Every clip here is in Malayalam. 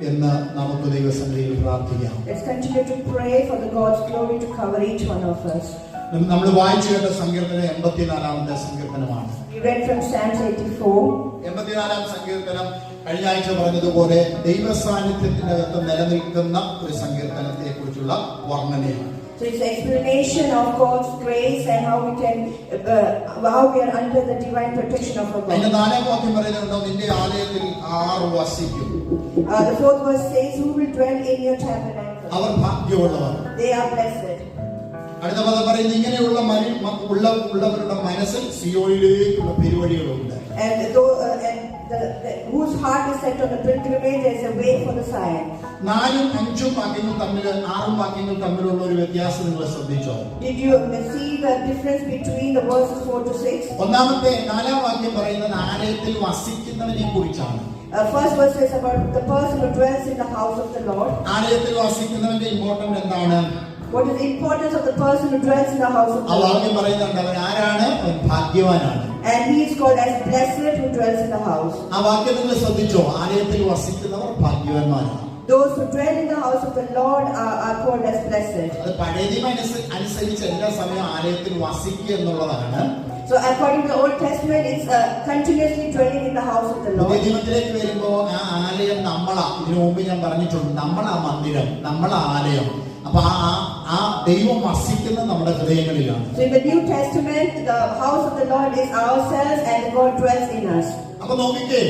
എന്ന് നമുക്ക് ദൈവസന്നിധിയിൽ പ്രാർത്ഥിക്കാം. Let's continue to pray for the God's glory to cover each one of us. നമ്മൾ വായിച്ചു കേട്ട സങ്കീർത്തനം 84-ാമത്തെ സങ്കീർത്തനമാണ്. We read from Psalms 84. 84-ാം സങ്കീർത്തനം കഴിഞ്ഞ ആഴ്ച പറഞ്ഞതുപോലെ ദൈവസാന്നിധ്യത്തിനകത്ത് നിലനിൽക്കുന്ന ഒരു സങ്കീർത്തനത്തെ കുറിച്ചുള്ള വർണ്ണനയാണ്. So it's an explanation of God's grace and how we are under the divine protection of our God. അതിന്റെ 4-ാം വാക്യം പറയുന്നുണ്ടോ, നിന്റെ ആലയത്തിൽ ആർ വസിക്കും. The 4th verse says, who will dwell in your tabernacle? Our ഭാഗ്യമുള്ളവർ. They are blessed. അടുത്ത പദം പറയുന്നത്, ഇങ്ങനെയുള്ള ഉള്ളവരുടെ മനസ്സിൽ സിയോനിലേക്കുള്ള പെരുവഴികളുണ്ട്. Whose heart is set on the pilgrimage, there is a way for the Zion. 4-ഉം 5-ഉം വാക്യങ്ങൾ തമ്മിൽ 6-ഉം വാക്യങ്ങൾ തമ്മിലുള്ള ഒരു വ്യത്യാസം നിങ്ങൾ ശ്രദ്ധിച്ചോ? Did you see the difference between the verses 4 to 6? ഒന്നാമത്തെ 4-ാം വാക്യം പറയുന്നത് ആലയത്തിൽ വസിക്കുന്നവനെ കുറിച്ചാണ്. First verse is about the person who dwells in the house of the Lord. ആലയത്തിൽ വസിക്കുന്നവന്റെ ഇമ്പോർട്ടന്റ് എന്താണ്? What is the importance of the person who dwells in the house of the Lord? വാക്യം പറയുന്നുണ്ട്, അവൻ ആരാണ്? അവൻ ഭാഗ്യവാനാണ്. And he is called as blessed who dwells in the house. ആ വാക്യം നിങ്ങൾ ശ്രദ്ധിച്ചോ? ആലയത്തിൽ വസിക്കുന്നവർ ഭാഗ്യവാന്മാരാണ്. Those who dwell in the house of the Lord are called as blessed. അത് പഴയ നിയമം അനുസരിച്ച് എല്ലാ സമയം ആലയത്തിൽ വസിക്കുക എന്നുള്ളതാണ്. So according to the Old Testament, it's continuously dwelling in the house of the Lord. പുതിയ നിയമത്തിലേക്ക് വരുമ്പോൾ ആ ആലയം നമ്മളാ. ഇതിനു മുമ്പ് ഞാൻ പറഞ്ഞിട്ടുണ്ട്, നമ്മളാ മന്ദിരം, നമ്മളാ ആലയം. അപ്പൊ ആ ദൈവം വസിക്കുന്നത് നമ്മുടെ ഹൃദയങ്ങളിലാണ്. So in the New Testament, the house of the Lord is ourselves and God dwells in us. അപ്പൊ നോക്കിക്കേ,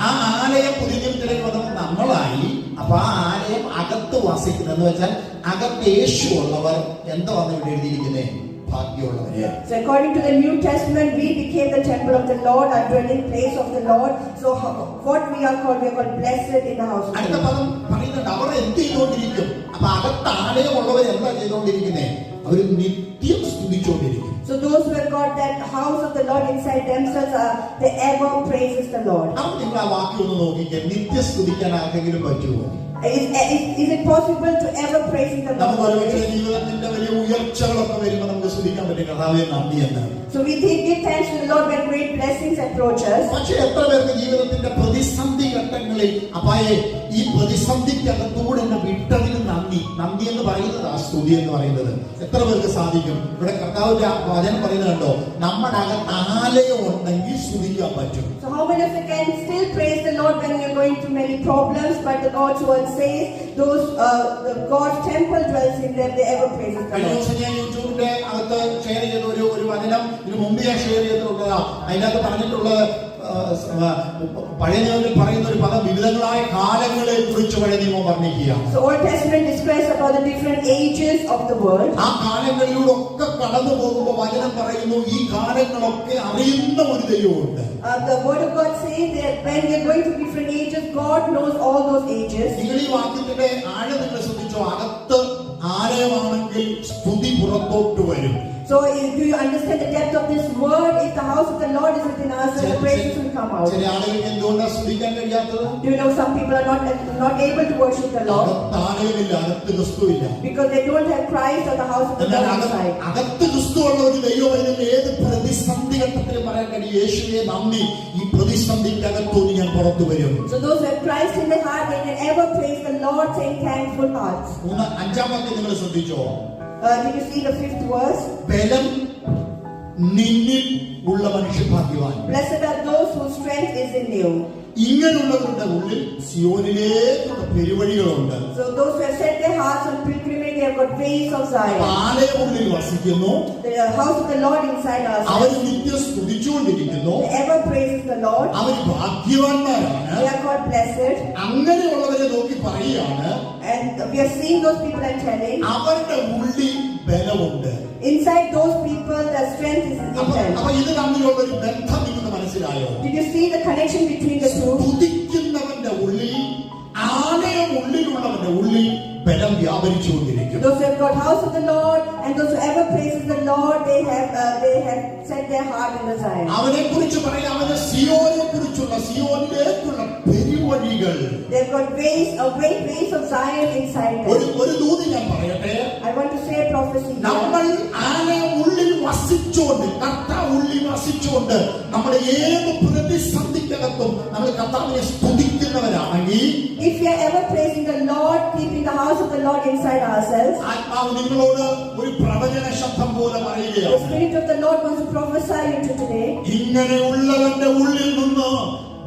ആ ആലയം പുതിയ നിയമത്തിലേക്ക് വന്നപ്പോൾ നമ്മളായി. അപ്പൊ ആ ആലയം അകത്ത് വസിക്കുന്നത് എന്ന് വെച്ചാൽ അകത്ത് യേശു ഉള്ളവർ എന്താ വന്ന് ഇവിടെ എഴുതിയിരിക്കുന്നേ? ഭാഗ്യമുള്ളവരെ. So according to the New Testament, we became the temple of the Lord, our dwelling place of the Lord. So what we are called blessed in the house of the Lord. അടുത്ത പദം പറയുന്നുണ്ട്, അവർ എന്ത് ചെയ്തുകൊണ്ടിരിക്കും? അപ്പൊ അകത്ത് ആലയമുള്ളവർ എന്താ ചെയ്തുകൊണ്ടിരിക്കുന്നേ? അവർ നിത്യം സ്തുതിച്ചുകൊണ്ടിരിക്കും. So those who have got that house of the Lord inside themselves, they ever praises the Lord. അപ്പൊ നിങ്ങൾ ആ വാക്യം ഒന്ന് നോക്കിക്കേ, നിത്യ സ്തുതിക്കാൻ ആർക്കെങ്കിലും പറ്റുമോ? Is it possible to ever praise the Lord? നമുക്ക് ഒരുപക്ഷെ ജീവിതത്തിന്റെ വലിയ ഉയർച്ചകളൊക്കെ വരുമ്പോൾ നമുക്ക് സ്തുതിക്കാൻ പറ്റും, കർത്താവേ നന്ദി എന്ന്. So we give thanks to the Lord when great blessings approach us. പക്ഷേ എത്ര പേർക്ക് ജീവിതത്തിന്റെ പ്രതിസന്ധി ഘട്ടങ്ങളിൽ അപ്പായെ ഈ പ്രതിസന്ധിക്കകത്തൂടെ എന്നെ വിട്ടതിന് നന്ദി എന്ന് പറയുന്നത് ആ സ്തുതി എന്ന് പറയുന്നത് എത്ര പേർക്ക് സാധിക്കും? ഇവിടെ കർത്താവിന്റെ വചനം പറയുന്നത് കണ്ടോ, നമ്മുടെ അകത്ത് ആലയം ഉണ്ടെങ്കിൽ സ്തുതിക്കാൻ പറ്റും. So how many of you can still praise the Lord when you're going through many problems, but the God's word says those God's temple dwells in them, they ever praise the Lord. ഞാൻ യൂട്യൂബിന്റെ അകത്ത് ഷെയർ ചെയ്ത ഒരു വചനം ഇതിനു മുമ്പ് ഞാൻ ഷെയർ ചെയ്തിട്ടുള്ളതാ. അതിനകത്ത് പറഞ്ഞിട്ടുള്ളത് പഴയ നിയമത്തിൽ പറയുന്ന ഒരു പദം വിവിധങ്ങളായ കാലങ്ങളെ കുറിച്ച് പഴയ നിയമം വർണ്ണിക്കുക. So Old Testament describes about the different ages of the world. ആ കാലങ്ങളിലൂടെ ഒക്കെ കടന്നു പോകുമ്പോൾ വചനം പറയുന്നു, ഈ കാലങ്ങളൊക്കെ അറിയുന്ന ഒരു ദൈവമുണ്ട്. The word of God says that when we are going through different ages, God knows all those ages. നിങ്ങൾ ഈ വാക്യത്തിന്റെ ആഴം നിങ്ങൾ ശ്രദ്ധിച്ചോ? അകത്ത് ആലയമാണെങ്കിൽ സ്തുതി പുറത്തോട്ട് വരും. So do you understand the depth of this word? If the house of the Lord is within us, the praises will come out. ചില ആളുകൾക്ക് എന്തുകൊണ്ടാണ് സ്തുതിക്കാൻ കഴിയാത്തത്? Do you know some people are not able to worship the Lord? ആലയമില്ല, അകത്ത് ക്രിസ്തുവില്ല. Because they don't have Christ or the house of the Lord inside. അകത്ത് ക്രിസ്തുവുള്ള ഒരു ദൈവം ഏത് പ്രതിസന്ധി ഘട്ടത്തിലും പറയാൻ കഴിയും, യേശുവേ നന്ദി, ഈ പ്രതിസന്ധിക്കകത്തോട് ഞാൻ പുറത്തു വരും. So those who have Christ in their heart, they can ever praise the Lord, saying thankful hearts. 5-ാം വാക്യം നിങ്ങൾ ശ്രദ്ധിച്ചോ? Did you see the 5th verse? ബലം നിന്നിൽ ഉള്ള മനുഷ്യൻ ഭാഗ്യവാൻ. Blessed are those whose strength is in you. ഇങ്ങനെയുള്ളവരുടെ ഉള്ളിൽ സിയോനിലേക്കുള്ള പെരുവഴികളുണ്ട്. So those who have set their hearts on pilgrimage, they have got ways of Zion. ആലയമുള്ളിൽ വസിക്കുന്നു, The house of the Lord inside us. അവർ നിത്യം സ്തുതിച്ചുകൊണ്ടിരിക്കുന്നു, They ever praises the Lord. Our ഭാഗ്യവാന്മാരാണ്. They are called blessed. അങ്ങനെയുള്ളവരെ നോക്കി പറയുകയാണ്, And we are seeing those people and telling, അവരുടെ ഉള്ളിൽ ബലമുണ്ട്. inside those people the strength is in them. അപ്പൊ ഇത് തമ്മിലുള്ള ഒരു ബന്ധം നിങ്ങൾക്ക് മനസ്സിലായോ? Did you see the connection between the two? സ്തുതിക്കുന്നവന്റെ ഉള്ളിൽ, ആലയം ഉള്ളിലുള്ളവന്റെ ഉള്ളിൽ ബലം വ്യാപരിച്ചുകൊണ്ടിരിക്കും. Those who have got house of the Lord and those who ever praises the Lord, they have set their heart in the Zion. അവനെ കുറിച്ച് പറയാം, അവന് സിയോനിലേക്കുള്ള പെരുവഴികൾ. They've got ways, a great ways of Zion inside them. ഒരു ദൂത് ഞാൻ പറയട്ടെ. I want to say a prophecy. നമ്മൾ ആലയം ഉള്ളിൽ വസിച്ചുകൊണ്ട്, കർത്താവ് ഉള്ളിൽ വസിച്ചുകൊണ്ട് നമ്മുടെ ഏത് പ്രതിസന്ധിക്കകത്തും നമ്മൾ കർത്താവിനെ സ്തുതിക്കുന്നവരാണെങ്കിൽ, if we are ever praising the Lord, keeping the house of the Lord inside ourselves, ആത്മാവ് നിങ്ങളോട് ഒരു പ്രവചന ശബ്ദം പോലെ the പറയുകയാണ്. Spirit of the Lord wants to prophesy you to today. ഇങ്ങനെയുള്ളവന്റെ ഉള്ളിൽ നിന്ന്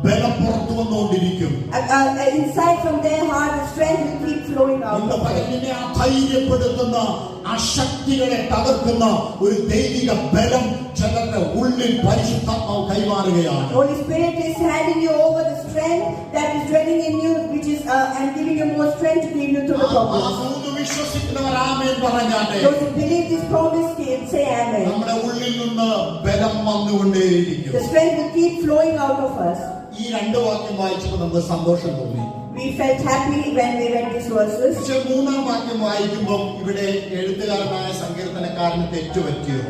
ബലം പുറത്തു വന്നുകൊണ്ടിരിക്കും. Inside from their heart, the strength will keep flowing out. ഇന്ന് പകലിനെ അധൈര്യപ്പെടുത്തുന്ന, അശക്തികളെ തകർക്കുന്ന ഒരു ദൈവിക ബലം ചിലരുടെ ഉള്ളിൽ പരിശുദ്ധാത്മാവ് കൈമാറുകയാണ്. Holy Spirit is handing you over the strength that is dwelling in you, which is and giving you more strength to give you through the problems. വിശ്വസിക്കുന്നവർ ആമേൻ പറഞ്ഞാട്ടെ. Those who believe this promise can say amen. നമ്മുടെ ഉള്ളിൽ നിന്ന് ബലം വന്നുകൊണ്ടേയിരിക്കും. The strength will keep flowing out of us. ഈ രണ്ട് വാക്യം വായിച്ചപ്പോൾ നമുക്ക് സന്തോഷം തോന്നി. We felt happy when we read these verses. പക്ഷേ മൂന്നാം വാക്യം വായിക്കുമ്പോൾ ഇവിടെ എഴുത്തുകാരനായ സങ്കീർത്തനക്കാരന് തെറ്റുപറ്റിയോ?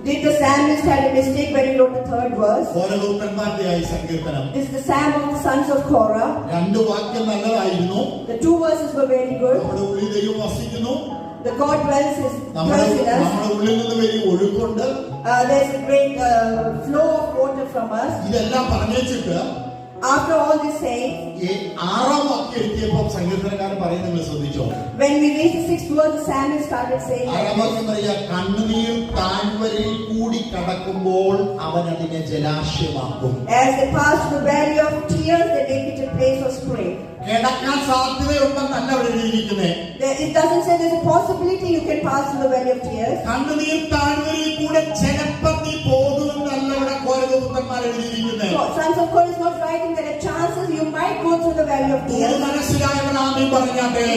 Did the psalmist had a mistake when he wrote the third verse? കോരഹൂത്തന്മാരുടെയായി സങ്കീർത്തനം. This is the psalm of the sons of Korah. രണ്ട് വാക്യം നല്ലതായിരുന്നു. The two verses were very good. നമ്മുടെ ഉള്ളിൽ ദൈവം വസിക്കുന്നു. The God dwells in നമ്മുടെ us. ഉള്ളിൽ നിന്ന് വലിയ ഒഴുക്കുണ്ട്. There's a great flow of water from us. ഇതെല്ലാം പറഞ്ഞേച്ചിട്ട് After all this saying, ആറാം വാക്യം എത്തിയപ്പോൾ സങ്കീർത്തനക്കാരൻ പറയുന്നത് നിങ്ങൾ ശ്രദ്ധിച്ചോ? when we reached the sixth verse, the psalmist started saying, ആറാം വാക്യം പറയാ, കണ്ണുനീർ താഴ്വരയിൽ കൂടി കടക്കുമ്പോൾ അവൻ അതിനെ ജലാശയമാക്കും. as they passed the valley of tears, they make it a place of spring. കിടക്കാൻ സാധ്യതയുണ്ടെന്നല്ല അവിടെ എഴുതിയിരിക്കുന്നേ. It doesn't say there's a possibility you can pass through the valley of tears. കണ്ണുനീർ താഴ്വരയിൽ കൂടെ ചിലപ്പോൾ നീ പോകുമെന്നല്ല ഇവിടെ കോരഹൂത്തന്മാർ എഴുതിയിരിക്കുന്നേ. Sons of Korah is not writing that at chances you might go through the valley of tears. മനസ്സിലായവർ ആമേൻ പറഞ്ഞാട്ടെ.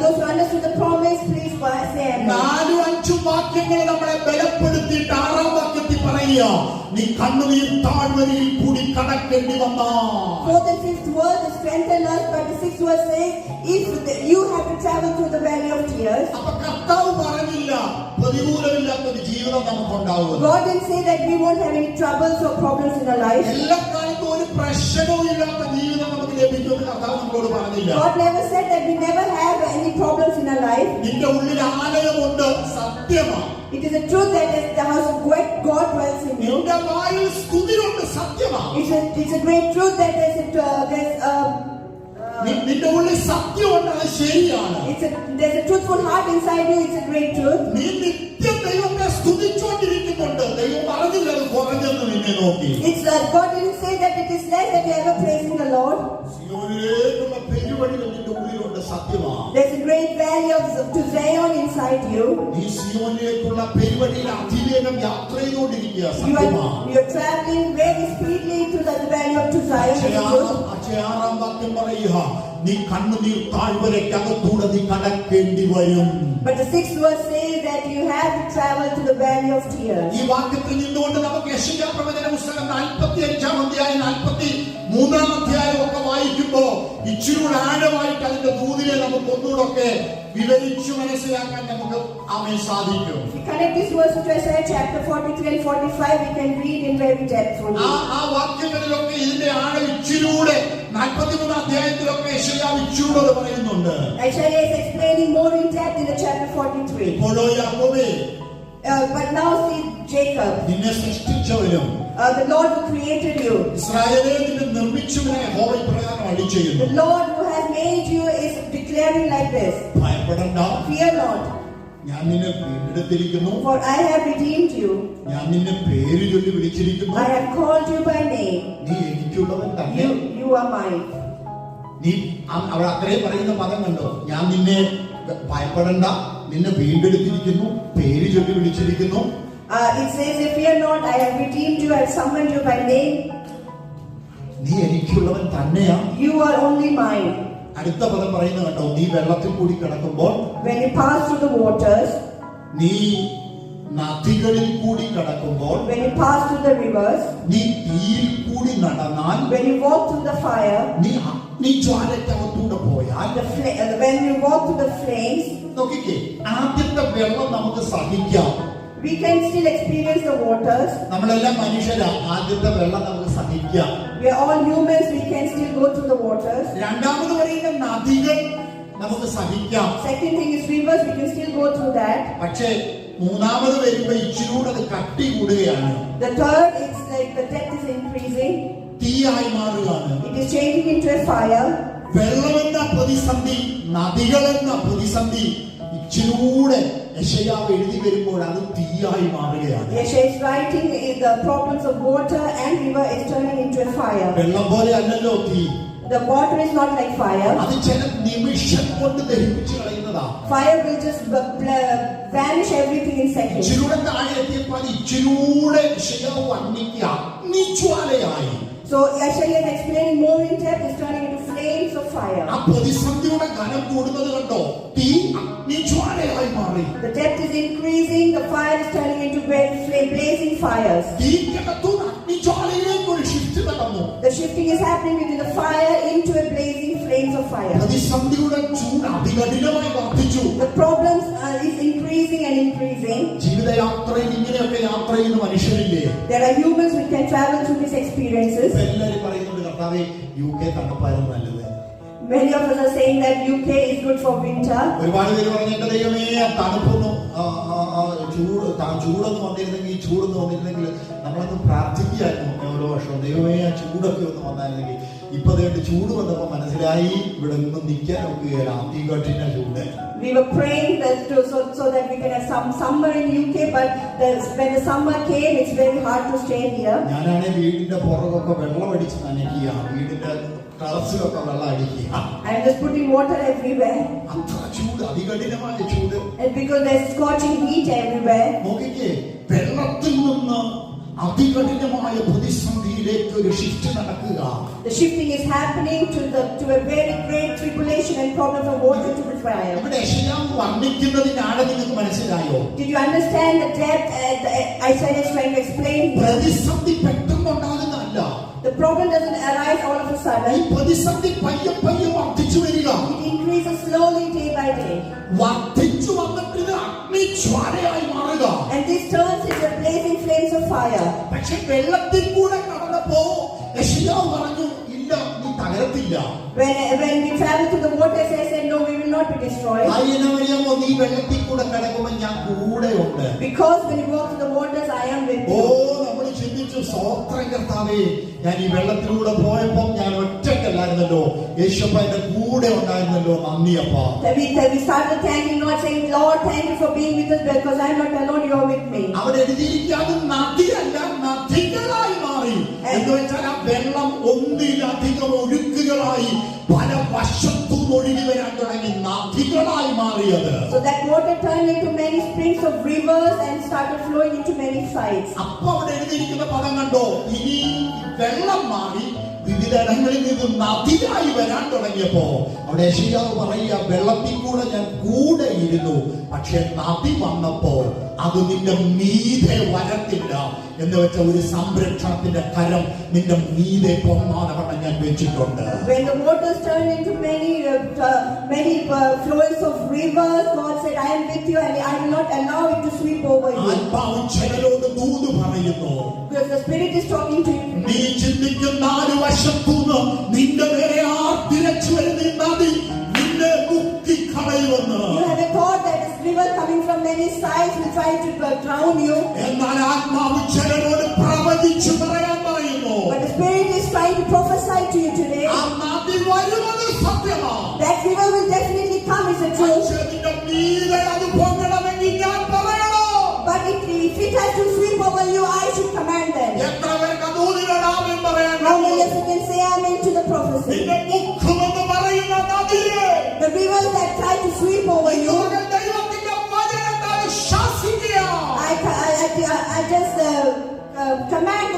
Those who understood the promise, please say amen. 4-5 വാക്യങ്ങൾ നമ്മളെ ബലപ്പെടുത്തിയിട്ട് ആറാം വാക്യത്തിൽ പറയുക, നീ കണ്ണുനീർ താഴ്വരയിൽ കൂടി കടക്കേണ്ടി വന്നാ. 4th and 5th verse strengthen us, but the 6th verse says, if you have to travel through the valley of tears. അപ്പൊ കർത്താവ് പറഞ്ഞില്ല പ്രതികൂലമില്ലാത്തൊരു ജീവിതം നമുക്കുണ്ടാവും. God didn't say that we won't have any troubles or problems in our life. എല്ലാ കാലത്തും ഒരു പ്രശ്നവും ഇല്ലാത്ത ജീവിതം നമുക്ക് ലഭിക്കുമെന്ന് കർത്താവ് നമ്മളോട് പറഞ്ഞില്ല. God never said that we never have any problems in our life. നിന്റെ ഉള്ളിൽ ആലയമുണ്ട്, സത്യമാണ്. It is a truth that is the house of God dwells in you. നിന്റെ വായിൽ സ്തുതിയുണ്ട്, സത്യമാണ്. It's a great truth that നിന്റെ ഉള്ളിൽ സത്യമുണ്ട്, അത് ശരിയാണ്. there's a truthful heart inside you. It's a great truth. നീ നിത്യം ദൈവത്തെ സ്തുതിച്ചുകൊണ്ടിരിക്കുന്നുണ്ട്. ദൈവം പറഞ്ഞില്ല അത് കുറഞ്ഞെന്ന് നിന്നെ നോക്കി. God didn't say that it is less that you ever praising the Lord. സിയോനിലേക്കുള്ള പെരുവഴികൾ നിന്റെ ഉള്ളിലുണ്ട്, സത്യമാണ്. There's a great valley to Zion inside you. നീ സിയോനിലേക്കുള്ള പെരുവഴിയിൽ അതിവേഗം യാത്ര ചെയ്തുകൊണ്ടിരിക്കുക, സത്യമാണ്. You are traveling very speedily to the valley of Zion. ആറാം വാക്യം പറയുക, നീ കണ്ണുനീർ താഴ്വരയ്ക്കകത്തൂടെ നീ കടക്കേണ്ടി വരും. But the 6th verse says that you have to travel to the valley of tears. ഈ വാക്യത്തിൽ നിന്നുകൊണ്ട് നമുക്ക് യെശയ്യാ പ്രവചന പുസ്തകം 45-ാം അധ്യായം 43-ാം അധ്യായം ഒക്കെ വായിക്കുമ്പോ ഇച്ചിരി ആഴമായിട്ട് അതിന്റെ ദൂതിനെ നമുക്ക് ഒന്നുകൂടെ വിവരിച്ചു മനസ്സിലാക്കാൻ നമുക്ക് ആമേൻ സാധിക്കും. If you connect this verse to Isaiah chapter 43 and 45, we can read in very depthfully. ആ വാക്യങ്ങളിലൊക്കെ ഇതിന്റെ ആഴം ഇച്ചിരൂടെ 43-ാം അധ്യായത്തിലൊക്കെ യെശയ്യാ ഇച്ചിരൂടെ പറയുന്നുണ്ട്. Isaiah is explaining more in depth in the chapter 43. ഇപ്പോഴോ യാക്കോബേ, but now see Jacob, നിന്നെ സൃഷ്ടിച്ചവരും the Lord who created you, ഇസ്രായേലേ നിന്നെ നിർമ്മിച്ചവനെ യഹോവ ഇപ്രകാരം അരുളിച്ചെയ്യുന്നു, the Lord who has made you is declaring like this, ഭയപ്പെടണ്ട, fear not, ഞാൻ നിന്നെ വീണ്ടെടുത്തിരിക്കുന്നു, for I have redeemed you, ഞാൻ നിന്നെ പേര് ചൊല്ലി വിളിച്ചിരിക്കുന്നു, I have called you by name, നീ എനിക്കുള്ളവൻ തന്നെ, you are mine. നീ അവിടെ അത്രയും പറയുന്ന പദം കണ്ടോ, ഞാൻ നിന്നെ ഭയപ്പെടണ്ട, നിന്നെ വീണ്ടെടുത്തിരിക്കുന്നു, പേര് ചൊല്ലി വിളിച്ചിരിക്കുന്നു. It says, fear not, I have redeemed you, I have summoned you by name, നീ എനിക്കുള്ളവൻ തന്നെയാ, you are only mine. അടുത്ത പദം പറയുന്നത് കേട്ടോ, നീ വെള്ളത്തിൽ കൂടി കിടക്കുമ്പോൾ, when you pass through the waters, നീ നദികളിൽ കൂടി കടക്കുമ്പോൾ, when you pass through the rivers, നീ തീയിൽ കൂടി നടന്നാൽ, when you walk through the fire, നീ ജ്വാലയ്ക്കകത്തൂടെ പോയാൽ, when you walk through the flames. നോക്കിക്കേ, ആദ്യത്തെ വെള്ളം നമുക്ക് സഹിക്കാം. We can still experience the waters. നമ്മളെല്ലാം മനുഷ്യരാ, ആദ്യത്തെ വെള്ളം നമുക്ക് സഹിക്കാം. We are all humans, we can still go through the waters. രണ്ടാമത് പറയുന്ന നദികൾ നമുക്ക് സഹിക്കാം. Second thing is rivers, we can still go through that. പക്ഷേ മൂന്നാമത് വരുമ്പോ ഇച്ചിരൂടെ അത് കട്ടി കൂടുകയാണ്. The third, it's like the depth is increasing. തീയായി മാറുകയാണ്. It is changing into a fire. വെള്ളമെന്ന പ്രതിസന്ധി, നദികളെന്ന പ്രതിസന്ധി ഇച്ചിരൂടെ യെശയ്യാവ് എഴുതി വരുമ്പോൾ അത് തീയായി മാറുകയാണ്. Yeshua is writing the problems of water and river is turning into a fire. വെള്ളം പോലെ അല്ലല്ലോ തീ. The water is not like fire. അത് ചില നിമിഷം കൊണ്ട് ദഹിപ്പിച്ച് കളയുന്നതാ. Fire will just vanish everything in seconds. ഇച്ചിരൂടെ താഴെ എത്തിയപ്പോൾ അത് ഇച്ചിരൂടെ യെശയ്യാവ് വർണ്ണിക്കുക അഗ്നിജ്വാലയായി. So Yeshua is explaining more in depth, is turning into flames of fire. ആ പ്രതിസന്ധിയുടെ ഘനം കൂടുന്നത് കണ്ടോ? തീ അഗ്നിജ്വാലയായി മാറി. The depth is increasing, the fire is turning into blazing fires. തീക്കകത്തുനിന്ന് അഗ്നിജ്വാലയിലേക്ക് ഒരു ഷിഫ്റ്റ് നടന്നു. The shifting is happening between the fire into a blazing flames of fire. പ്രതിസന്ധിയുടെ ചൂട് അതികഠിനമായി വർദ്ധിച്ചു. The problems is increasing and increasing. ജീവിതയാത്രയിൽ ഇങ്ങനെയൊക്കെ യാത്ര ചെയ്യുന്ന മനുഷ്യരില്ലേ? There are humans who can travel through these experiences. എല്ലാവരും പറയുന്നുണ്ട് കർത്താവേ UK തണുപ്പായിരുന്നു നല്ലത്. Many of us are saying that UK is good for winter. ഒരുപാട് പേര് പറഞ്ഞു എന്റെ ദൈവമേ തണുപ്പൊന്നും ചൂടൊന്നും വന്നിരുന്നെങ്കിൽ ചൂടൊന്നും വന്നിരുന്നെങ്കിൽ നമ്മളൊന്ന് പ്രാർത്ഥിക്കുകയായിരുന്നു ഓരോ വർഷവും ദൈവമേ ആ ചൂടൊക്കെ ഒന്ന് വന്നായിരുന്നെങ്കിൽ. ഇപ്പൊ അതേട്ട് ചൂട് വന്നപ്പോ മനസ്സിലായി ഇവിടെ ഒന്നും നിൽക്കാൻ നോക്കുകയല്ല, അതികഠിന ചൂട്. We were praying that so that we can have some summer in UK, but when the summer came, it's very hard to stay here. ഞാനാണെ വീടിന്റെ പുറകൊക്കെ വെള്ളം അടിച്ച് നനയ്ക്കുക, വീടിന്റെ ടെറസിലൊക്കെ വെള്ളം അടിക്കുക. I'm just putting water everywhere. അത്ര ചൂട്, അതികഠിനമായ ചൂട്. And because there's scorching heat everywhere. നോക്കിക്കേ, വെള്ളത്തിൽ നിന്ന് അതികഠിനമായ പ്രതിസന്ധിയിലേക്ക് ഒരു ഷിഫ്റ്റ് നടക്കുക. The shifting is happening to a very great tribulation and problem from water to the fire. ഇവിടെ യെശയ്യാവ് വർണ്ണിക്കുന്നതിനാണ് നിങ്ങൾക്ക് മനസ്സിലായോ? Did you understand the depth Isaiah is trying to explain? പ്രതിസന്ധി പെട്ടെന്നുണ്ടാകുന്നതല്ല. The problem doesn't arise all of a ഈ sudden. പ്രതിസന്ധി പയ്യെ പയ്യെ വർദ്ധിച്ചു വരിക. It increases slowly day by day. വർദ്ധിച്ചു വന്നിട്ട് ഇത് അഗ്നിജ്വാലയായി മാറുക. And this turns into a blazing flames of fire. പക്ഷെ വെള്ളത്തിൽ കൂടെ കടന്നപ്പോ യെശയ്യാവ് പറഞ്ഞു ഇല്ല, നീ തകരത്തില്ല. When we travel to the waters, I said, no, we will not be destroyed. അറിയാമോ, നീ വെള്ളത്തിൽ കൂടെ കിടക്കുമ്പോൾ ഞാൻ കൂടെയുണ്ട്. Because when you walk to the waters, I am with oh, you. നമ്മൾ ചിന്തിച്ചു സ്തോത്രം കർത്താവേ, ഞാൻ ഈ വെള്ളത്തിലൂടെ പോയപ്പോൾ ഞാൻ ഒറ്റയ്ക്കല്ലായിരുന്നല്ലോ, യേശുപ്പ എന്റെ കൂടെ ഉണ്ടായിരുന്നല്ലോ, നന്ദിയപ്പാ. We started thanking God, saying, Lord, thank you for being with us because I am not alone, you are with me. അവിടെ എഴുതിയിരിക്കാതെ നദിയല്ല, നദികളായി മാറി എന്ന് വെച്ചാൽ ആ വെള്ളം ഒന്നിലധികം ഒഴുക്കുകളായി പല വശത്തും ഒഴുകി വരാൻ തുടങ്ങി, നദികളായി മാറിയത്. So that water turned into many springs of rivers and started flowing into many sides. അപ്പൊ അവിടെ എഴുതിയിരിക്കുന്ന പദം കണ്ടോ, ഇനി വെള്ളം മാറി വിവിധയിടങ്ങളിൽ നിന്ന് നദിയായി വരാൻ തുടങ്ങിയപ്പോ അവിടെ യെശയ്യാവ് പറയുക, വെള്ളത്തിൽ കൂടെ ഞാൻ കൂടെ ഇരുന്നു, പക്ഷെ നദി വന്നപ്പോ അത് നിന്റെ മീതെ വരത്തില്ല എന്ന് വെച്ച ഒരു സംരക്ഷണത്തിന്റെ കരം നിന്റെ മീതെ പൊന്മാനവണ്ണം ഞാൻ വെച്ചിട്ടുണ്ട്. When the waters turned into many flowings of rivers, God said, I am with you and I will not allow it to sweep over you. ആത്മാവ് ചിലരോട് ദൂത് പറയുന്നു. Because the Spirit is talking to you. നീ ചിന്തിക്കുന്ന നാല് വശത്തുനിന്ന് നിന്റെ നേരെ ആർത്തിരച്ചു വരുന്ന നദി നിന്നെ മുക്കിക്കളയുമെന്ന്. You have a thought that this river coming from many sides will try to drown you. എന്നാൽ ആത്മാവ് ചിലരോട് പ്രവചിച്ചു പറയാൻ പറയുന്നു. But the Spirit is trying to prophesy to you today. ആ നദി വരുന്നത് സത്യമാണ്. That river will definitely come, is the truth. പക്ഷേ നിന്റെ മീതെ അത് പൊങ്ങണമെങ്കിൽ ഞാൻ പറയണോ? But if it has to sweep over you, I should command them. എത്ര പേർക്ക് ദൂതിനാമൻ പറയാൻ How many of you can say amen to the prophecy? നിന്റെ മുഖമെന്ന് പറയുന്ന നദിയെ The rivers that try to sweep over you, ദൈവത്തിന്റെ വചനത്താൽ ശാസിക്കുക. I just command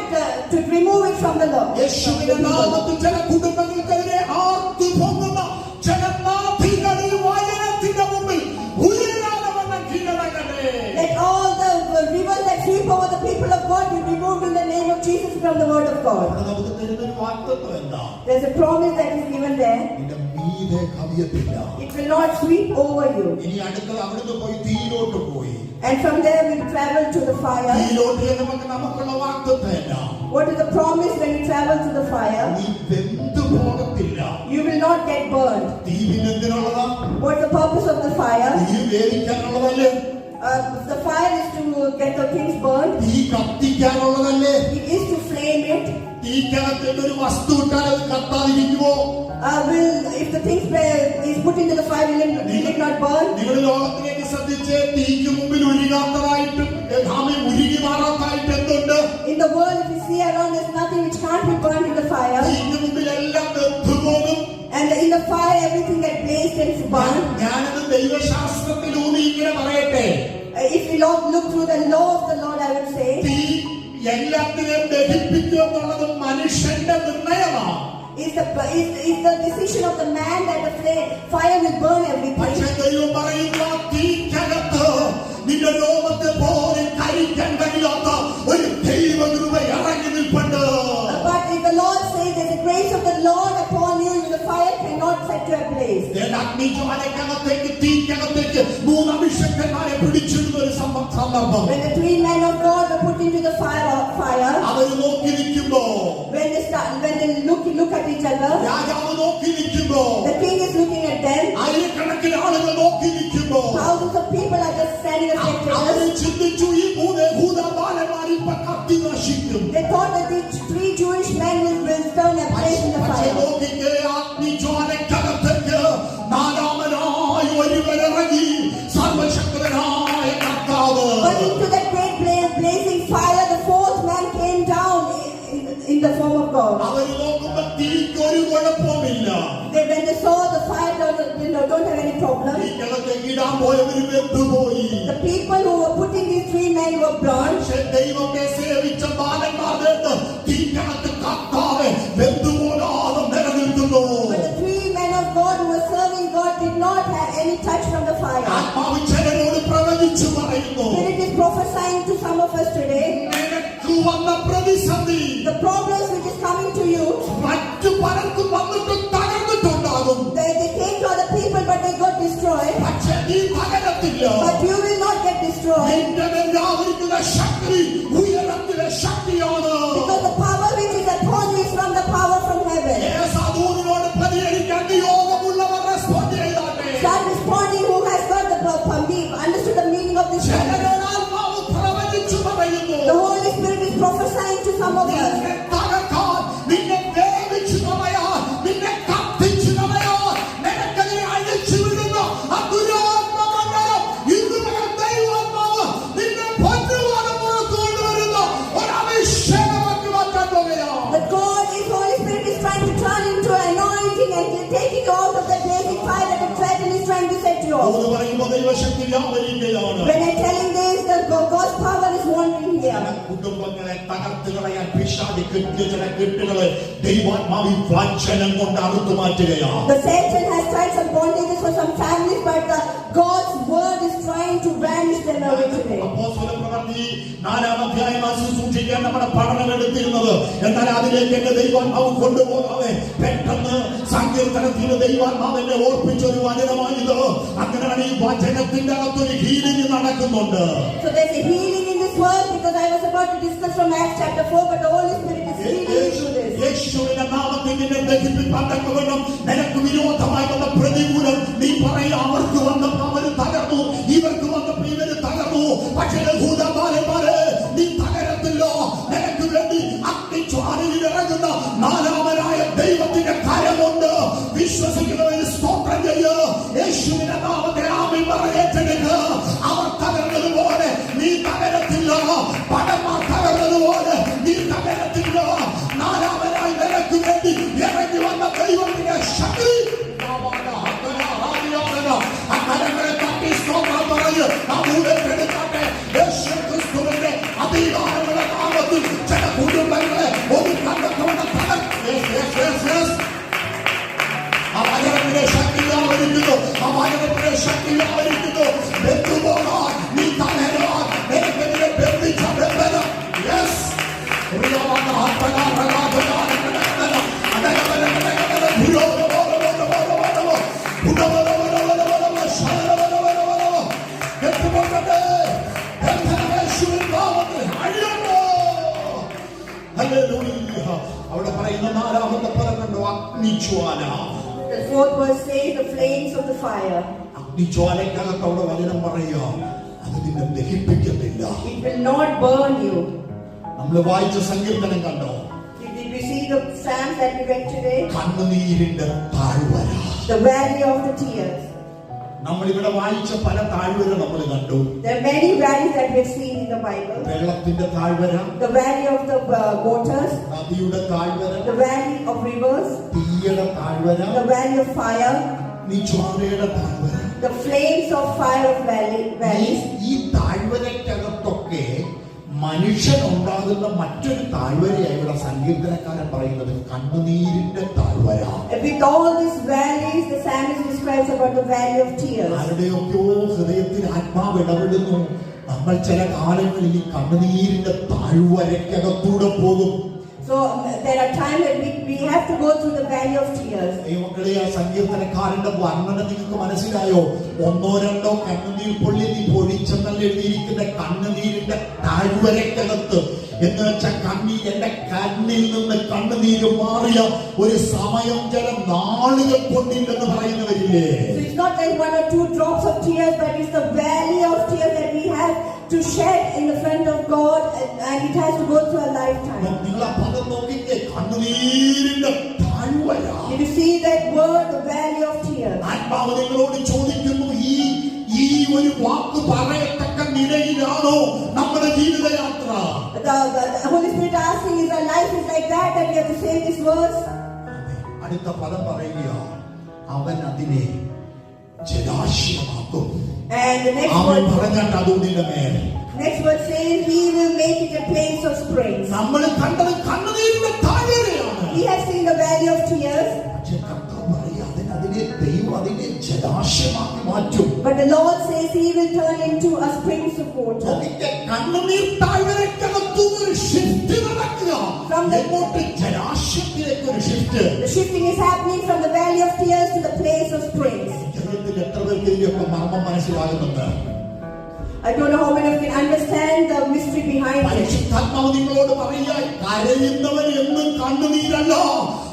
to remove it from the Lord. യേശുവിന്റെ നാമത്തിൽ ചില കുടുംബങ്ങൾക്കെതിരെ ആർത്തു പൊങ്ങുന്ന ചില നദികളിൽ വചനത്തിന്റെ മുമ്പിൽ ഉയരാതെ വന്ന കീഴടങ്ങട്ടെ. Let all the rivers that sweep over the people of God be removed in the name of Jesus from the word of God. അവിടെ നമുക്ക് തരുന്നൊരു വാഗ്ദത്തം എന്താ? There's a promise that is given there. നിന്റെ മീതെ കവിയത്തില്ല. It will not sweep over you. ഇനി അടുത്തത് അവിടുന്ന് പോയി തീയിലോട്ട് പോയി. And from there we travel to the fire. തീയിലോട്ട് നമുക്കുള്ള വാഗ്ദത്തം എന്താ? What is the promise when you travel to the fire? നീ വെന്തു പോകത്തില്ല. You will not get burned. തീ പിന്നെന്തിനുള്ളതാ? What's the purpose of the fire? തീ വേവിക്കാനുള്ളതല്ലേ? The fire is to get the things burned. തീ കത്തിക്കാനുള്ളതല്ലേ? It is to flame it. തീക്കകത്ത് ഒരു വസ്തു ഇട്ടാൽ അത് കത്താതിരിക്കുമോ? If the things is put into the fire, will it not burn? നിങ്ങൾ ലോകത്തിലേക്ക് ശ്രദ്ധിച്ച് തീക്ക് മുമ്പിൽ ഉരുകാത്തതായിട്ടും ഉരുകി മാറാത്തതായിട്ട് എന്തുണ്ട്? In the world, if you see around, there's nothing which can't be burned in the fire. തീക്ക് മുമ്പിൽ എല്ലാം വെന്തുപോകും. And in the fire, everything that blazed and burned. ഞാനത് ദൈവശാസ്ത്രത്തിലൂടെ ഇങ്ങനെ പറയട്ടെ. If you look through the law of the Lord, I would say. തീ എല്ലാത്തിനെയും ദഹിപ്പിക്കുക എന്നുള്ളത് മനുഷ്യന്റെ നിർണയമാണ്. Is the decision of the man that the fire will burn everything. പക്ഷേ ദൈവം പറയുന്ന തീക്കകത്ത് നിന്റെ ലോകത്തെ പോലെ കരിക്കാൻ കഴിയാത്ത ഒരു ദൈവകൃപ ഇറങ്ങി നിൽപ്പുണ്ട്. But if the Lord says there's the grace of the Lord upon you, the fire cannot set you ablaze. അഗ്നിജ്വാലയ്ക്കകത്തേക്ക് തീക്കകത്തേക്ക് 3 അഭിഷേകന്മാരെ പിടിച്ചിടുന്ന ഒരു സന്ദർഭം. When the 3 men of God were put into the fire, അവർ നോക്കി നിൽക്കുമ്പോ, when they look at each other, രാജാവ് നോക്കി നിൽക്കുമ്പോ, the king is looking at them, ആയിരക്കണക്കിന് ആളുകൾ നോക്കി നിൽക്കുമ്പോ, thousands of people are just standing as our spectators. ചിന്തിച്ചു ഈ 3 യഹൂദബാലന്മാർ ഇപ്പൊ കത്തി നശിക്കും. They thought that these 3 Jewish men will turn ablaze in the പക്ഷേ fire. നോക്കിക്കേ, അഗ്നിജ്വാലയ്ക്കകത്തേക്ക് 4ാമനായി ഒരുവനിറങ്ങി, സർവശക്തനായ കർത്താവ്. But into that great blazing fire, the 4th man came down in the form of God. അവർ നോക്കുമ്പോ തീക്ക് ഒരു കുഴപ്പമില്ല. When they saw the fire, don't have any problem. തീക്കകത്തേക്ക് ഇടാൻ പോയവര് വെന്തുപോയി. The people who were putting these 3 men were burned. പക്ഷേ ദൈവത്തെ സേവിച്ച ബാലന്മാരുടെ തീക്കകത്ത് കർത്താവ് വെന്തുപോകാതെ നിലനിൽക്കുന്നു. But the 3 men of God who were serving God did not have any touch from the fire. ആത്മാവ് ചിലരോട് പ്രവചിച്ചു പറയുന്നു, Spirit is prophesying to some of us today. നിനക്ക് വന്ന പ്രതിസന്ധി The problems which is coming to you, മറ്റു പലർക്കും വന്നിട്ട് തകർന്നിട്ടുണ്ടാകും. they came to other people but they got destroyed. പക്ഷേ നീ തകരത്തില്ല. But you will not get destroyed. നിന്റെ മേലായിരിക്കുന്ന ശക്തി ഉയരത്തിലെ ശക്തിയാണ്. Because the power which is upon you is from the power from heaven. യേശുവിനോട് പ്രതികരിക്കാൻ നിയോഗമുള്ളവർ respond ചെയ്താട്ടെ. Start responding who has got the understood the meaning of this word. ചിലരോട് ആത്മാവ് പ്രവചിച്ചു പറയുന്നു, The Holy Spirit is prophesying to some of us. നിന്നെ തകർക്കാൻ, നിന്നെ വേവിച്ചു കളയാൻ, നിന്നെ കത്തിച്ചു കളയാൻ, നിനക്കെതിരെ അഴിച്ചു വിടുന്ന ആ ദുരാത്മമണ്ഡലം ഇന്നുമുതൽ ദൈവാത്മാവ് നിന്നെ പൊന്നുപോലെ പുറത്തു കൊണ്ടുവരുന്ന ഒരു അഭിഷേകമാക്കി മാറ്റാൻ പോകുകയാണ്. But God, His Holy Spirit is trying to turn into an anointing and taking you out of the blazing fire that the Satan is trying to set you off. എന്ന് പറയുമ്പോൾ ദൈവശക്തി വ്യാപരിക്കുകയാണ്. When I'm telling this, God's power is wandering here. കുടുംബങ്ങളെ തകർത്ത് കളയാൻ പിശാച് കെട്ടിയ ചില കെട്ടുകളെ ദൈവാത്മാവിൽ വഞ്ചനം കൊണ്ട് അറുത്തു മാറ്റുകയാണ്. The Satan has tried some bondages for some families, but God's word is trying to banish them away today. അപ്പോസ്തലപ്രവൃത്തി 4-ാം അധ്യായം സൂക്ഷിക്കാൻ നമ്മുടെ പഠനം എടുത്തിരുന്നത്. എന്നാൽ അതിലേക്ക് എന്നെ ദൈവാത്മാവ് കൊണ്ടുപോകാതെ പെട്ടെന്ന് സങ്കീർത്തനത്തിന് ദൈവാത്മാവിനെ ഓർപ്പിച്ചൊരു വചനമാണിത്. അങ്ങനെയാണ് ഈ വചനത്തിന്റെ അകത്തൊരു ഹീലിംഗ് നടക്കുന്നുണ്ട്. So there's a healing in this word, because I was about to discuss from Acts chapter 4, but the Holy Spirit is healing you through this. യേശുവിന്റെ നാമത്തിൽ നിന്നെ ദഹിപ്പിക്കാൻ തക്കവണ്ണം നിനക്ക് വിരോധമായി വന്ന പ്രതികൂലം നീ പറയാ, അവർക്ക് വന്നപ്പോൾ അവര് തകർന്നു, ഇവർക്ക് വന്നപ്പോൾ ഇവര് തകർന്നു. പക്ഷേ യഹൂദബാലന്മാരെ നീ തകരത്തില്ല. നിനക്ക് വേണ്ടി അഗ്നിജ്വാലയിൽ ഇറങ്ങുന്ന 4ാമനായ ദൈവത്തിന്റെ കരമുണ്ട്. വിശ്വസിക്കുന്നവര് സ്തോത്രം ചെയ്യ്. യേശുവിന്റെ നാമത്തെ ആമേൻ പറയേറ്റെടുക്ക്. അവർ തകർന്നതുപോലെ നീ തകരത്തില്ല. പടന്മാർ തകർന്നതുപോലെ നീ തകരത്തില്ല. 4ാമനായി നിനക്ക് വേണ്ടി ഇറങ്ങി വന്ന ദൈവത്തിന്റെ ശക്തി അക്കരങ്ങളെ തട്ടി സ്തോത്രം പറഞ്ഞ് എടുക്കാട്ടെ. യേശു ക്രിസ്തുവിന്റെ അധികാരങ്ങളുടെ നാമത്തിൽ ചില കുടുംബങ്ങളെ ഒരു കണ്ടെത്തുന്ന ആ വചനത്തിന്റെ ശക്തി വ്യാപരിക്കുന്നു. ആ വചനത്തിന്റെ ശക്തി വ്യാപരിക്കുന്നു. ബന്ധുപോകാൻ നീ തകരാൻ നിനക്കെതിരെ ബന്ധിച്ച ബന്ധനം. യെസ് അവിടെ പറയുന്ന 4ാമത്തെ പദം കണ്ടോ, അഗ്നിജ്വാല. The 4th verse says the flames of the fire. അഗ്നിജ്വാലയ്ക്കകത്ത് അവിടെ വചനം പറയുക, അത് നിന്നെ ദഹിപ്പിക്കത്തില്ല. It will not burn you. നമ്മൾ വായിച്ച സങ്കീർത്തനം കണ്ടോ? Did we see the Psalms that we read today? കണ്ണുനീരിന്റെ താഴ്വര. The valley of the tears. നമ്മൾ ഇവിടെ വായിച്ച പല താഴ്വര നമ്മൾ കണ്ടു. There are many valleys that we have seen in the Bible. വെള്ളത്തിന്റെ താഴ്വര, The valley of the waters, നദിയുടെ താഴ്വര, the valley of rivers, തീയുടെ താഴ്വര, the valley of fire, ജ്വാലയുടെ താഴ്വര. the flames of fire of valleys. ഈ താഴ്വരക്കകത്തൊക്കെ മനുഷ്യൻ ഉണ്ടാകുന്ന മറ്റൊരു താഴ്വരയായി ഇവിടെ സങ്കീർത്തനക്കാരൻ പറയുന്നത് കണ്ണുനീരിന്റെ താഴ്വര. With all these valleys, the psalmist describes about the valley of tears. ആരുടെയൊക്കെയോ ഹൃദയത്തിൽ ആത്മാവ് ഇടപെടുന്നു. നമ്മൾ ചില കാലങ്ങളിൽ ഈ കണ്ണുനീരിന്റെ താഴ്വരക്കകത്തൂടെ പോകും. So there are times that we have to go through the valley of tears. മക്കളെ, ആ സങ്കീർത്തനക്കാരന്റെ വർണ്ണന നിങ്ങൾക്ക് മനസ്സിലായോ? ഒന്നോ രണ്ടോ കണ്ണുനീർ പൊള്ളി നീ പൊഴിച്ചെന്നല്ല എഴുതിയിരിക്കുന്ന കണ്ണുനീരിന്റെ താഴ്വരക്കകത്ത്. എന്ന് വെച്ചാൽ എന്റെ കണ്ണിൽ നിന്ന് കണ്ണുനീര് മാറിയ ഒരു സമയം ചില നാളുകൾ കൊണ്ടില്ലെന്ന് പറയുന്നവരില്ലേ? So it's not like 1 or 2 drops of tears, but it's the valley of tears that we have to shed in the front of God, and it has to go through a lifetime. നിങ്ങൾ ആ പദം നോക്കിക്കേ, കണ്ണുനീരിന്റെ താഴ്വര. Did you see that word, the valley of tears? ആത്മാവ് നിങ്ങളോട് ചോദിക്കുന്നു, ഈ ഒരു വാക്ക് പറയത്തക്ക നിലയിലാണോ നമ്മുടെ ജീവിതയാത്ര? The Holy Spirit asking, is our life is like that we have to say this verse? അടുത്ത പദം പറയുക, അവൻ അതിനെ ജലാശയമാക്കും. And the next അവൻ word, പറഞ്ഞാൽ അതുകൊണ്ടിന്റെ മേൽ. next word says, he will make it a place of springs. നമ്മൾ കണ്ടത് കണ്ണുനീരിന്റെ താഴ്വരയാണ്. We have seen the valley of tears. പക്ഷേ കർത്താവ് പറയാ, അതിനെ ദൈവം അതിനെ ജലാശയമാക്കി മാറ്റും. But the Lord says he will turn into a springs of water. കണ്ണുനീർ താഴ്വരക്കകത്തുനിന്നൊരു ഷിഫ്റ്റ് നടക്കുക. എങ്ങോട്ട്? ജലാശയത്തിലേക്ക് ഒരു shift. The shifting is happening from the valley of tears to the place of springs. എത്ര പേർക്ക് ഇതിന്റെയൊക്കെ മർമ്മം മനസ്സിലാകുന്നുണ്ട്? I don't know how many of you can understand the mystery behind it. പരിശുദ്ധാത്മാവ് നിങ്ങളോട് പറയുക, കരയുന്നവൻ എന്നും കണ്ണുനീരല്ല,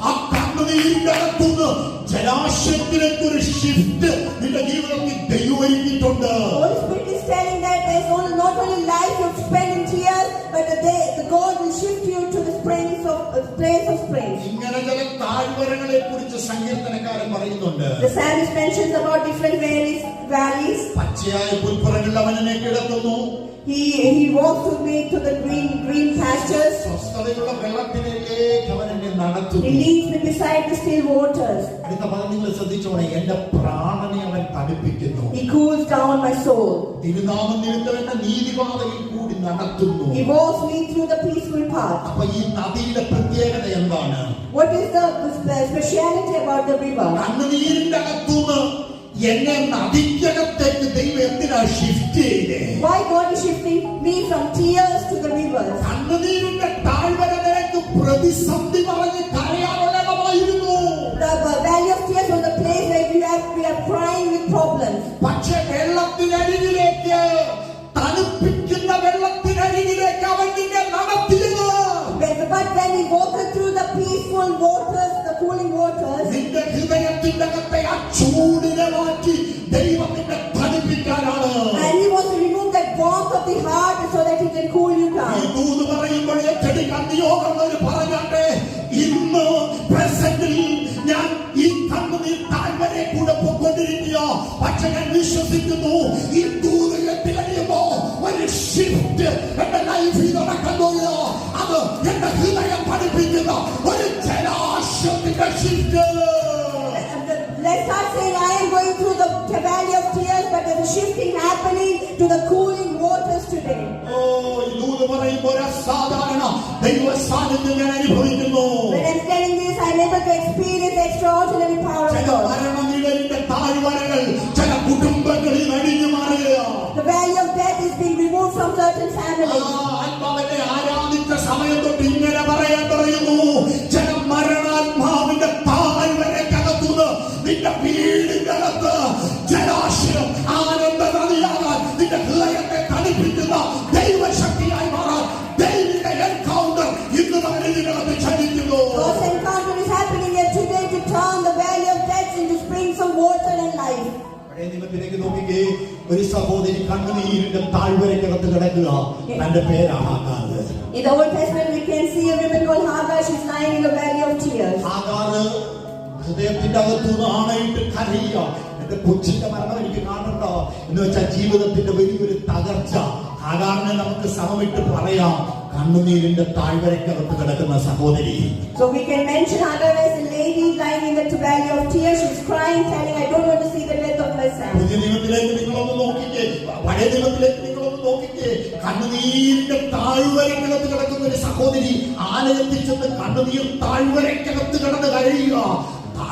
ആ കണ്ണുനീരിന്റെ അകത്തുനിന്ന് ജലാശയത്തിലേക്ക് ഒരു ഷിഫ്റ്റ് നിന്റെ ജീവിതത്തിൽ ദൈവം ഒരുക്കിയിട്ടുണ്ട്. Holy Spirit is telling that there's not only life you spend in tears, but the God will shift you to the springs of place of springs. ഇങ്ങനെ ചില താഴ്വരകളെ കുറിച്ച് സങ്കീർത്തനക്കാരൻ പറയുന്നുണ്ട്. The psalmist mentions about different valleys. പച്ചയായ പുൽപ്പുറങ്ങളിൽ അവനെ കിടത്തുന്നു. He walks with me to the green pastures. സ്വസ്ഥതയുള്ള വെള്ളത്തിലേക്ക് അവൻ എന്നെ നടത്തുന്നു. He leads me beside the still waters. അടുത്ത പദം നിങ്ങൾ ശ്രദ്ധിച്ചോണേ, എന്റെ പ്രാണനെ അവൻ തണുപ്പിക്കുന്നു. He cools down my soul. തിരുനാമം നിമിത്തം എന്നെ നീതിപാതയിൽ കൂടി നടത്തുന്നു. He walks me through the peaceful path. അപ്പൊ ഈ നദിയുടെ പ്രത്യേകത എന്താണ്? What is the speciality about the river? കണ്ണുനീരിന്റെ അകത്തുനിന്ന് എന്നെ നദിക്കകത്തേക്ക് ദൈവം എന്തിനാ ഷിഫ്റ്റ് ചെയ്തേ? Why God is shifting me from tears to the rivers? കണ്ണുനീരിന്റെ താഴ്വര നിനക്ക് പ്രതിസന്ധി പറഞ്ഞ് കരയാനുള്ളതായിരുന്നു. The valley of tears was the place where we are crying with problems. പക്ഷെ വെള്ളത്തിനരികിലേക്ക്, തണുപ്പിക്കുന്ന വെള്ളത്തിനരികിലേക്ക് അവൻ നിന്നെ നടത്തിയത്. But when we walk through the peaceful waters, the cooling waters, നിന്റെ ഹൃദയത്തിന്റെ അകത്തെ ആ ചൂടിനെ മാറ്റി ദൈവം നിന്നെ തണുപ്പിക്കാനാണ്. and He wants to remove that warmth of the heart so that He can cool you down. ഈ ദൂത് പറയുമ്പോൾ ഏറ്റെടുക്കാൻ നിയോഗമുള്ളവർ പറഞ്ഞാട്ടെ, ഇന്ന് പ്രസന്റിൽ ഞാൻ ഈ കണ്ണുനീർ താഴ്വരെ കൂടെ പോയിക്കൊണ്ടിരിക്കുക. പക്ഷെ ഞാൻ വിശ്വസിക്കുന്നു, ഈ ദൂത് എത്തിക്കഴിയുമ്പോ ഒരു ഷിഫ്റ്റ് എന്റെ ലൈഫിൽ നടക്കുന്നു. അത് എന്റെ ഹൃദയം പഠിപ്പിക്കുന്ന ഒരു ജലാശയത്തിന്റെ shift. Let's start saying, I am going through the valley of tears, but there's a shifting happening to the cooling waters today. ഈ ദൂത് പറയുമ്പോൾ അസാധാരണ ദൈവ സാന്നിധ്യം ഞാൻ അനുഭവിക്കുന്നു. When I'm telling this, I'm able to experience the extraordinary power of God. മരണനിഴലിന്റെ താഴ്വരകൾ ചില കുടുംബങ്ങളിൽ അടിഞ്ഞു മാറുക. The valley of death is being removed from certain families. ആത്മാവിനെ ആരാധിച്ച സമയം തൊട്ട് ഇങ്ങനെ പറയാൻ പറയുന്നു, ചില മരണാത്മാവിന്റെ താഴ്വരക്കകത്തുനിന്ന് നിന്റെ വീടിന്റെ അകത്ത് ജലാശയം ആനന്ദ നദിയാകാൻ നിന്റെ ഹൃദയത്തെ തണുപ്പിക്കുന്ന ദൈവശക്തിയായി മാറാൻ ദൈവിക എൻകൗണ്ടർ ഇന്ന് തന്നെ ഇതിനകത്ത് ക്ഷണിക്കുന്നു. God's encounter is happening here today to turn the valley of death into springs of water and life. പഴയ നിയമത്തിലേക്ക് നോക്കിക്കേ, ഒരു സഹോദരി കണ്ണുനീരിന്റെ താഴ്വരക്കകത്ത് കിടക്കുക. തന്റെ പേര് Hagar. In the Old Testament, we can see a woman called Hagar. She's lying in the valley of tears. Hagar ഹൃദയത്തിന്റെ അകത്തുനിന്ന് ആണയിട്ട് കരയുക. എന്റെ കൊച്ചിന്റെ മരണം എനിക്ക് കാണണ്ടോ എന്ന് വെച്ചാൽ ജീവിതത്തിന്റെ വലിയൊരു തകർച്ച. ഹാഗാറിനെ നമുക്ക് സമമിട്ട് പറയാം, കണ്ണുനീരിന്റെ താഴ്വരക്കകത്ത് കിടക്കുന്ന സഹോദരി. So we can mention Hagar as a lady lying in the valley of tears. She's crying, telling, I don't want to see the death of my son. പുതിയ നിയമത്തിലേക്ക് നിങ്ങളൊന്ന് നോക്കിക്കേ, പഴയ നിയമത്തിലേക്ക് നിങ്ങളൊന്ന് നോക്കിക്കേ, കണ്ണുനീരിന്റെ താഴ്വരക്കകത്ത് കിടക്കുന്ന ഒരു സഹോദരി ആലയത്തിൽ ചെന്ന് കണ്ണുനീർ താഴ്വരക്കകത്ത് കിടന്ന് കരയുക.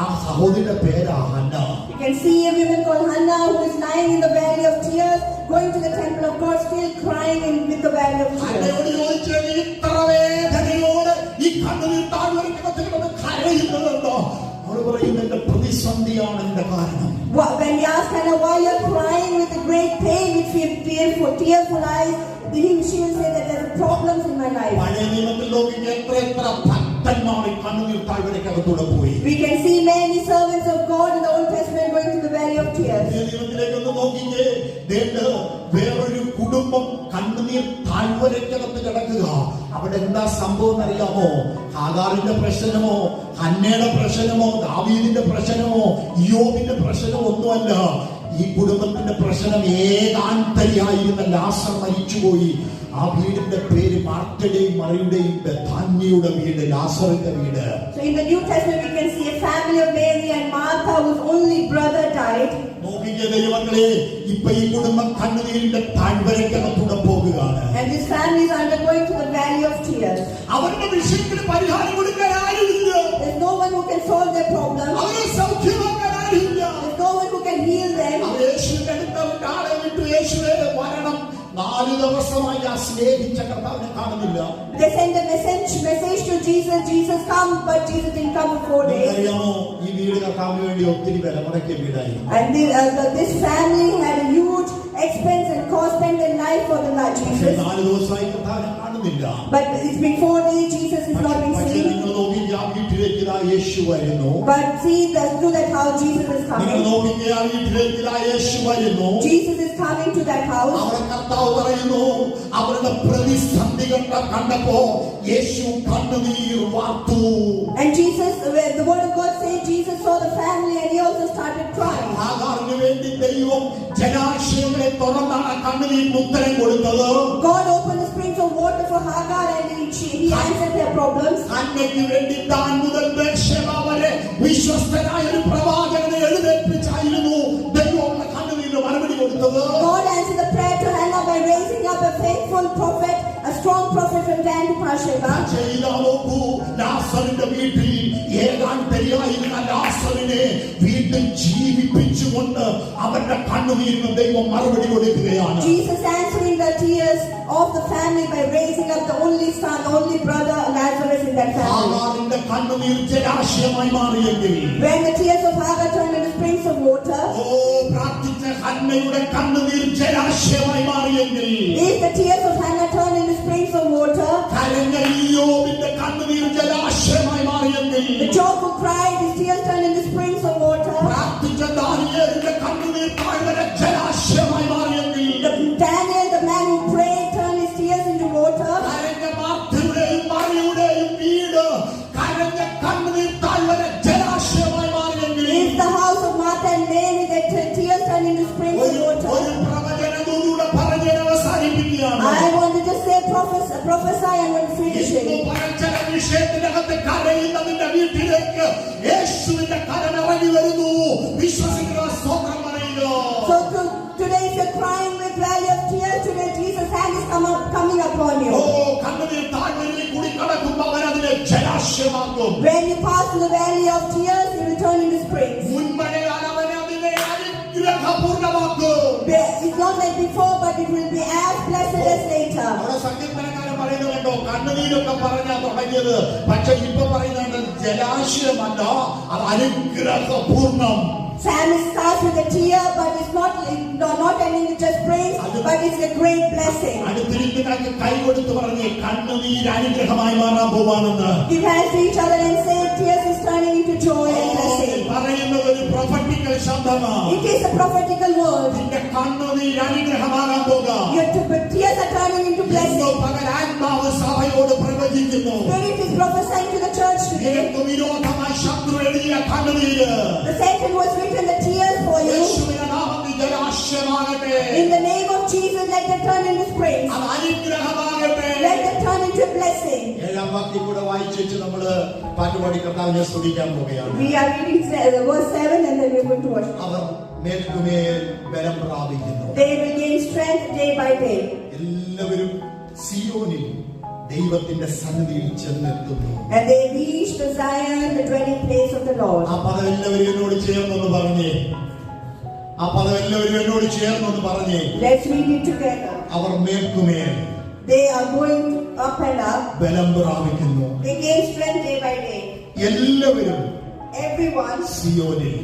ആ സഹോദരിയുടെ പേരാ Hannah. You can see a woman called Hannah who is lying in the valley of tears, going to the temple of God, still crying with the valley of tears. ഹന്നയോട് ചോദിച്ചു, നീ ഇത്ര വേദനയോട് ഈ കണ്ണുനീർ താഴ്വരക്കകത്ത് കിടന്ന് കരയുന്നതെന്തോ? അവൾ പറയുന്നു, എന്റെ പ്രതിസന്ധിയാണ് എന്റെ കാരണം. When we ask Hannah why you're crying with a great pain, with tearful eyes, she will say that there are problems in my life. പഴയ നിയമത്തിൽ നോക്കിയിട്ട് എത്ര ഭക്തന്മാർ കണ്ണുനീർ താഴ്വരക്കകത്തൂടെ പോയി. We can see many servants of God in the Old Testament going to the valley of tears. പുതിയ നിയമത്തിലേക്കൊന്ന് നോക്കിക്കേ, വേറൊരു കുടുംബം കണ്ണുനീർ താഴ്വരക്കകത്ത് കിടക്കുക. അവിടെ എന്താ സംഭവം എന്നറിയാമോ? ഹാഗാറിന്റെ പ്രശ്നമോ, ഹന്നയുടെ പ്രശ്നമോ, ദാവീദിന്റെ പ്രശ്നമോ, ഇയ്യോബിന്റെ പ്രശ്നമോ ഒന്നുമല്ല. ഈ കുടുംബത്തിന്റെ പ്രശ്നം ഏകാന്തരിയായിരുന്ന ലാസർ മരിച്ചുപോയി. ആ വീടിന്റെ പേര് മാർത്തയുടെയും മറിയുടെയും ബഥാന്യയുടെ വീട്, ലാസറിന്റെ വീട്. So in the New Testament we can see a family of Mary and Martha whose only brother died. നോക്കിക്കേ ദൈവമക്കളെ, ഇപ്പൊ ഈ കുടുംബം കണ്ണുനീരിന്റെ താഴ്വരക്കകത്തൂടെ പോകുകയാണ്. And this family is undergoing to the valley of tears. അവരുടെ വിഷയത്തിന് പരിഹാരം കൊടുക്കാൻ ആരുമില്ല. There's no one who can solve their problem. അവരെ സൗഖ്യമാക്കാൻ ആരുമില്ല. There's no one who can heal them. യേശുവിന്റെ അടുത്ത് ആളെ വിട്ടു, യേശുവേ വരണം. 4 ദിവസമായി ആ സ്നേഹിച്ച കർത്താവിനെ കാണുന്നില്ല. They send a message to Jesus. Jesus come, but Jesus didn't come for 4 days. അറിയാമോ, ഈ വീട് കർത്താവിന് വേണ്ടി ഒത്തിരി വില മുടക്കിയ വീടായി. And this family had a huge expense and cost spent their life for the Lord Jesus. 4 ദിവസമായി കർത്താവിനെ കാണുന്നില്ല. But it's been 4 days, Jesus is not being പക്ഷേ seen. നിങ്ങൾ നോക്കിയിട്ട് ആ വീട്ടിലേക്ക് ഇതാ യേശു വരുന്നു. But see, through that house, Jesus is നിങ്ങൾ coming. നോക്കിയിട്ട് ആ വീട്ടിലേക്ക് ഇതാ യേശു വരുന്നു. Jesus is coming to that house. അവിടെ കർത്താവ് പറയുന്നു, അവരുടെ പ്രതിസന്ധികൾ കണ്ടപ്പോ യേശു കണ്ണുനീർ വാർത്തു. And Jesus, the word of God says, Jesus saw the family and he also started crying. ഹാഗാറിന് വേണ്ടി ദൈവം ജലാശയങ്ങളെ തുറന്നാണ് കണ്ണുനീർ ഉത്തരം കൊടുത്തത്. God opened the springs of water for Hagar and he answered their problems. ഹന്നയ്ക്ക് വേണ്ടി താൻ മുതൽ ബേർശേബ വരെ വിശ്വസ്തനായ ഒരു പ്രവാചകനെ എഴുന്നേൽപ്പിച്ചായിരുന്നു ദൈവം കണ്ണുനീരിന് മറുപടി കൊടുത്തത്. God answered the prayer to Hannah by raising up a faithful prophet, a strong prophet from Dan to Beersheba. ചെയ്താ നോക്കൂ, ലാസറിന്റെ വീട്ടിൽ ഏകാന്തരിയായിരുന്ന ലാസറിനെ വീണ്ടും ജീവിപ്പിച്ചുകൊണ്ട് അവരുടെ കണ്ണുനീരിന് ദൈവം മറുപടി കൊടുക്കുകയാണ്. Jesus answering the tears of the family by raising up the only son, only brother Lazarus in that family. ഹാഗാറിന്റെ കണ്ണുനീർ ജലാശയമായി മാറിയെങ്കിൽ, When the tears of Hagar turned into springs of water, പ്രാർത്ഥിച്ച ഹന്നയുടെ കണ്ണുനീർ ജലാശയമായി മാറിയെങ്കിൽ, if the tears of Hannah turned into springs of water, കരഞ്ഞ ഇയ്യോബിന്റെ കണ്ണുനീർ ജലാശയമായി മാറിയെങ്കിൽ, the Job who cried, his tears turned into springs of water, പ്രാർത്ഥിച്ച ദാനിയേലിന്റെ കണ്ണുനീർ താഴ്വര ജലാശയമായി മാറിയെങ്കിൽ, Daniel, the man who prayed, turned his tears into water, കരഞ്ഞ മാർത്തയുടെയും മറിയുടെയും വീട് കരഞ്ഞ കണ്ണുനീർ താഴ്വര ജലാശയമായി മാറിയെങ്കിൽ, if the house of Martha and Mary, their tears turned into springs of water. ഒരു പ്രവചനത്തോടുകൂടെ പറഞ്ഞ് അവസാനിപ്പിക്കുകയാണ്. I want to just say prophesy and want to finish it. പ്രവചന വിഷയത്തിനകത്ത് കരയുന്നതിന്റെ വീട്ടിലേക്ക് യേശുവിന്റെ കരമിറങ്ങി വരുന്നു. വിശ്വസിക്കുക, സ്തോത്രം പറയുക. So today if you're crying with valley of tears, today Jesus' hand is coming upon you. കണ്ണുനീർ താഴ്വരയിൽ കൂടി കടക്കുമ്പോൾ അവൻ അതിനെ ജലാശയമാക്കും. When you pass through the valley of tears, you will turn into springs. മുൻപഴകാൻ അവൻ അതിനെ അനുഗ്രഹപൂർണ്ണമാക്കും. It's not like before, but it will be as blessed as later. അവിടെ സങ്കീർത്തനക്കാരൻ പറയുന്നുണ്ടോ, കണ്ണുനീരൊക്കെ പറഞ്ഞാ തുടങ്ങിയത്, പക്ഷെ ഇപ്പൊ പറയുന്നത് ജലാശയമല്ല, അത് അനുഗ്രഹപൂർണ്ണം. Psalmist starts with a tear, but it's not ending with just praise, but it's a great blessing. അടുത്തിരിക്കുന്നവർക്ക് കൈ കൊടുത്ത് പറഞ്ഞ് കണ്ണുനീർ അനുഗ്രഹമായി മാറാൻ പോവാണെന്ന്. Give hands to each other and say, tears is turning into joy and blessing. പറയുന്നത് ഒരു പ്രൊഫറ്റിക്കൽ ശബ്ദമാണ്. It is a prophetical word. നിന്റെ കണ്ണുനീർ അനുഗ്രഹമാകാൻ പോകാം. Your tears are turning into blessing. പകൽ ആത്മാവ് സഭയോട് പ്രവചിക്കുന്നു. Spirit is prophesying to the church today. നിനക്ക് വിരോധമായി ശത്രു എഴുതിയ കണ്ണുനീര് The Satan was written the tears for you. യേശുവിന്റെ നാമത്തിൽ ജലാശയമാകട്ടെ. In the name of Jesus, let them turn into praise. അത് അനുഗ്രഹമാകട്ടെ. Let them turn into blessing. ഏഴാം വാക്യം കൂടെ വായിച്ചു നമ്മള് പാട്ടുപാടി കർത്താവിനെ സ്തുതിക്കാൻ പോവുകയാണ്. We are reading verse 7 and then we are going to worship. അവർ മേൽക്കുമേൽ ബലം പ്രാപിക്കുന്നു. They will gain strength day by day. എല്ലാവരും സിയോനിൽ ദൈവത്തിന്റെ സന്നിധിയിൽ ചെന്നെത്തുന്നു. And they reach the Zion, the dwelling place of the Lord. ആ പദം എല്ലാവരും എന്നോട് ചേർന്നൊന്ന് പറഞ്ഞേ. ആ പദം എല്ലാവരും എന്നോട് ചേർന്നൊന്ന് പറഞ്ഞേ. Let's read it together. Our മേൽക്കുമേൽ They are going up and up. ബലം പ്രാപിക്കുന്നു. They gain strength day by day. എല്ലാവരും Everyone സിയോനിൽ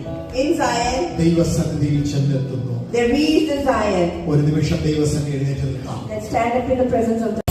in Zion, ദൈവസന്നിധിയിൽ ചെന്നെത്തുന്നു. they reach the Zion. ഒരു നിമിഷം ദൈവസന്നിധി എഴുന്നേറ്റ് നിൽക്കാം. Let's stand up in the presence of the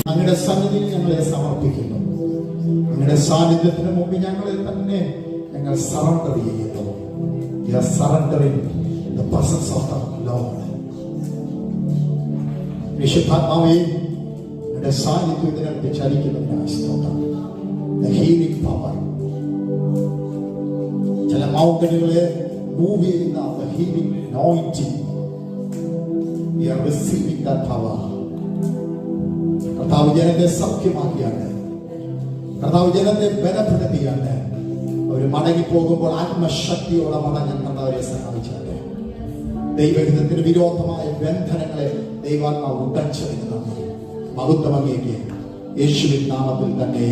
അങ്ങയുടെ സന്നിധിയിൽ ഞങ്ങളെ സമർപ്പിക്കുന്നു. അങ്ങയുടെ സാന്നിധ്യത്തിന് മുമ്പ് ഞങ്ങളെ തന്നെ ഞങ്ങൾ സറണ്ടർ ചെയ്യുന്നു. We are surrendering in the presence of the Lord. വിശുദ്ധാത്മാവേ, അങ്ങയുടെ സാന്നിധ്യം ഇതിനകത്ത് ചലിക്കുന്നതിനായി സ്തോത്രം. The healing power. ചില മൗണ്ടനുകളെ മൂവ് ചെയ്യുന്ന the healing anointing. We are receiving that power. കർത്താവ് ജനത്തെ സൗഖ്യമാക്കിയാണ്. കർത്താവ് ജനത്തെ ബലപ്പെടുത്തിയാണ്. അവർ മടങ്ങിപ്പോകുമ്പോൾ ആത്മശക്തിയോടെ മടങ്ങാൻ കർത്താവരെ സഹായിച്ചാട്ടെ. ദൈവഹിതത്തിന് വിരോധമായ ബന്ധനങ്ങളെ ദൈവാത്മാവ് ഉടച്ചതിന് നന്ദി. മഹത്വം അങ്ങേക്ക് യേശുവിൻ നാമത്തിൽ തന്നെ.